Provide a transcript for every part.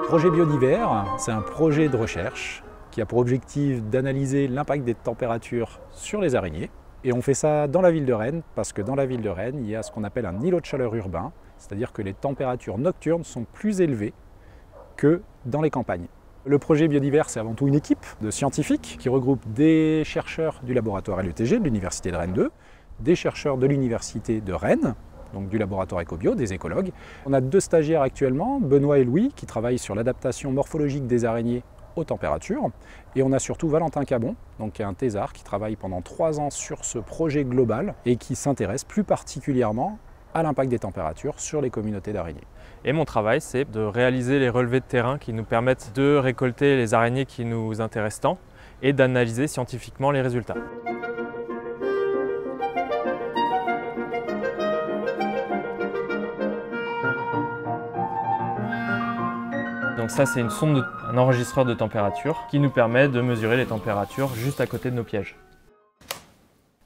Projet Biodivers, c'est un projet de recherche qui a pour objectif d'analyser l'impact des températures sur les araignées. Et on fait ça dans la ville de Rennes, parce que dans la ville de Rennes, il y a ce qu'on appelle un îlot de chaleur urbain, c'est-à-dire que les températures nocturnes sont plus élevées que dans les campagnes. Le projet Biodivers, c'est avant tout une équipe de scientifiques qui regroupe des chercheurs du laboratoire LETG de l'Université de Rennes 2, des chercheurs de l'Université de Rennes, donc du laboratoire Ecobio, des écologues. On a 2 stagiaires actuellement, Benoît et Louis, qui travaillent sur l'adaptation morphologique des araignées aux températures. Et on a surtout Valentin Cabon, donc un thésard qui travaille pendant 3 ans sur ce projet global et qui s'intéresse plus particulièrement à l'impact des températures sur les communautés d'araignées. Et mon travail, c'est de réaliser les relevés de terrain qui nous permettent de récolter les araignées qui nous intéressent tant et d'analyser scientifiquement les résultats. Donc ça, c'est une sonde, un enregistreur de température qui nous permet de mesurer les températures juste à côté de nos pièges.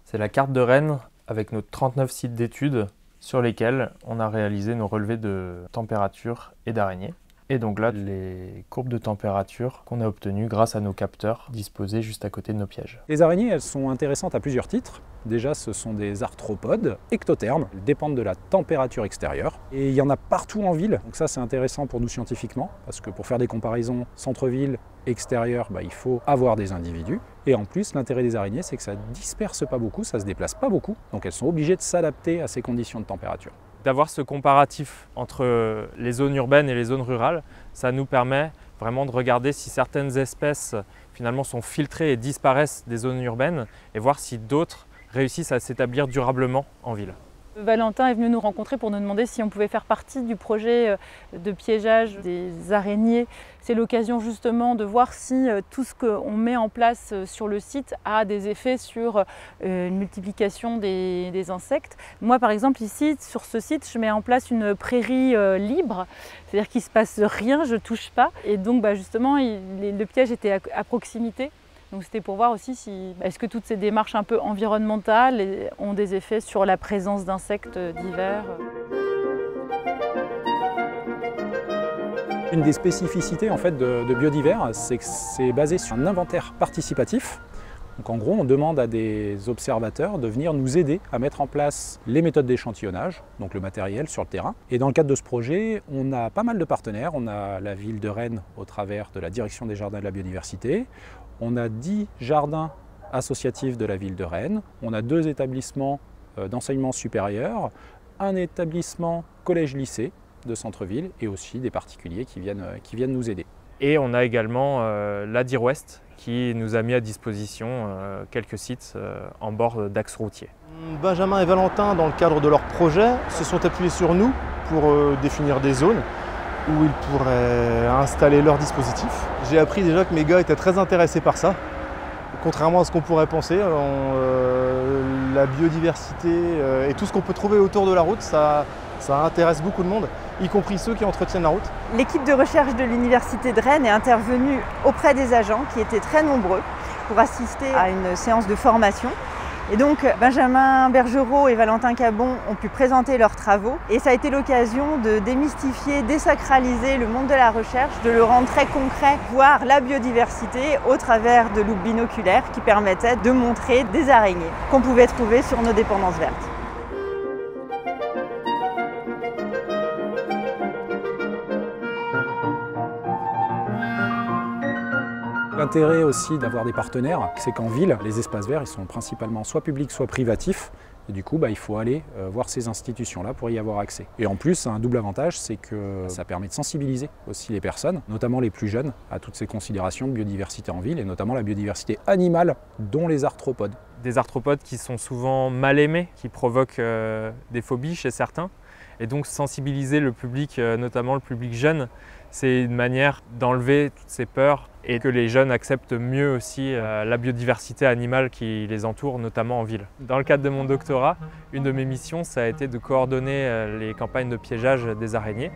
C'est la carte de Rennes avec nos 39 sites d'études sur lesquels on a réalisé nos relevés de température et d'araignées. Et donc là, les courbes de température qu'on a obtenues grâce à nos capteurs disposés juste à côté de nos pièges. Les araignées, elles sont intéressantes à plusieurs titres. Déjà, ce sont des arthropodes ectothermes, elles dépendent de la température extérieure. Et il y en a partout en ville, donc ça c'est intéressant pour nous scientifiquement, parce que pour faire des comparaisons centre-ville, extérieur, il faut avoir des individus. Et en plus, l'intérêt des araignées, c'est que ça ne disperse pas beaucoup, ça ne se déplace pas beaucoup, donc elles sont obligées de s'adapter à ces conditions de température. D'avoir ce comparatif entre les zones urbaines et les zones rurales, ça nous permet vraiment de regarder si certaines espèces finalement sont filtrées et disparaissent des zones urbaines et voir si d'autres réussissent à s'établir durablement en ville. Valentin est venu nous rencontrer pour nous demander si on pouvait faire partie du projet de piégeage des araignées. C'est l'occasion justement de voir si tout ce qu'on met en place sur le site a des effets sur une multiplication des insectes. Moi par exemple ici, sur ce site, je mets en place une prairie libre, c'est-à-dire qu'il ne se passe rien, je ne touche pas. Et donc justement, le piège était à proximité. Donc c'était pour voir aussi si est-ce que toutes ces démarches un peu environnementales ont des effets sur la présence d'insectes divers. Une des spécificités en fait, de Biodivers, c'est que c'est basé sur un inventaire participatif. Donc en gros, on demande à des observateurs de venir nous aider à mettre en place les méthodes d'échantillonnage, donc le matériel sur le terrain. Et dans le cadre de ce projet, on a pas mal de partenaires. On a la ville de Rennes au travers de la direction des jardins de la biodiversité. On a 10 jardins associatifs de la ville de Rennes. On a 2 établissements d'enseignement supérieur, un établissement collège-lycée de centre-ville et aussi des particuliers qui viennent nous aider. Et on a également la Dire Ouest qui nous a mis à disposition quelques sites en bord d'axes routiers. Benjamin et Valentin, dans le cadre de leur projet, se sont appuyés sur nous pour définir des zones où ils pourraient installer leur dispositif. J'ai appris déjà que mes gars étaient très intéressés par ça. Contrairement à ce qu'on pourrait penser, la biodiversité et tout ce qu'on peut trouver autour de la route, ça intéresse beaucoup de monde, y compris ceux qui entretiennent la route. L'équipe de recherche de l'Université de Rennes est intervenue auprès des agents qui étaient très nombreux pour assister à une séance de formation. Et donc Benjamin Bergerot et Valentin Cabon ont pu présenter leurs travaux et ça a été l'occasion de démystifier, désacraliser le monde de la recherche, de le rendre très concret, voir la biodiversité au travers de loupes binoculaires qui permettaient de montrer des araignées qu'on pouvait trouver sur nos dépendances vertes. L'intérêt aussi d'avoir des partenaires, c'est qu'en ville, les espaces verts ils sont principalement soit publics, soit privatifs. Et du coup, il faut aller voir ces institutions-là pour y avoir accès. Et en plus, un double avantage, c'est que ça permet de sensibiliser aussi les personnes, notamment les plus jeunes, à toutes ces considérations de biodiversité en ville, et notamment la biodiversité animale, dont les arthropodes. Des arthropodes qui sont souvent mal aimés, qui provoquent des phobies chez certains. Et donc sensibiliser le public, notamment le public jeune, c'est une manière d'enlever toutes ces peurs et que les jeunes acceptent mieux aussi la biodiversité animale qui les entoure, notamment en ville. Dans le cadre de mon doctorat, une de mes missions, ça a été de coordonner les campagnes de piégeage des araignées.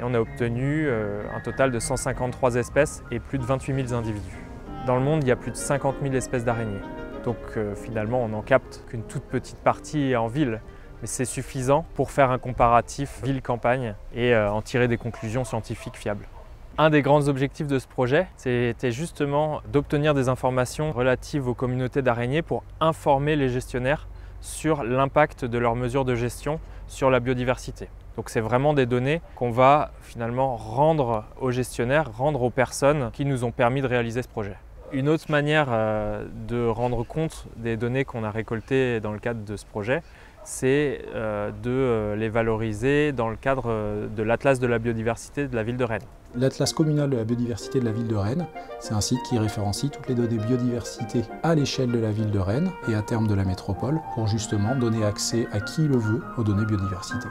Et on a obtenu un total de 153 espèces et plus de 28 000 individus. Dans le monde, il y a plus de 50 000 espèces d'araignées. Donc finalement, on n'en capte qu'une toute petite partie en ville. Mais c'est suffisant pour faire un comparatif ville-campagne et en tirer des conclusions scientifiques fiables. Un des grands objectifs de ce projet, c'était justement d'obtenir des informations relatives aux communautés d'araignées pour informer les gestionnaires sur l'impact de leurs mesures de gestion sur la biodiversité. Donc c'est vraiment des données qu'on va finalement rendre aux gestionnaires, rendre aux personnes qui nous ont permis de réaliser ce projet. Une autre manière de rendre compte des données qu'on a récoltées dans le cadre de ce projet, c'est de les valoriser dans le cadre de l'Atlas de la biodiversité de la ville de Rennes. L'Atlas communal de la biodiversité de la ville de Rennes, c'est un site qui référencie toutes les données biodiversité à l'échelle de la ville de Rennes et à terme de la métropole pour justement donner accès à qui le veut aux données biodiversité.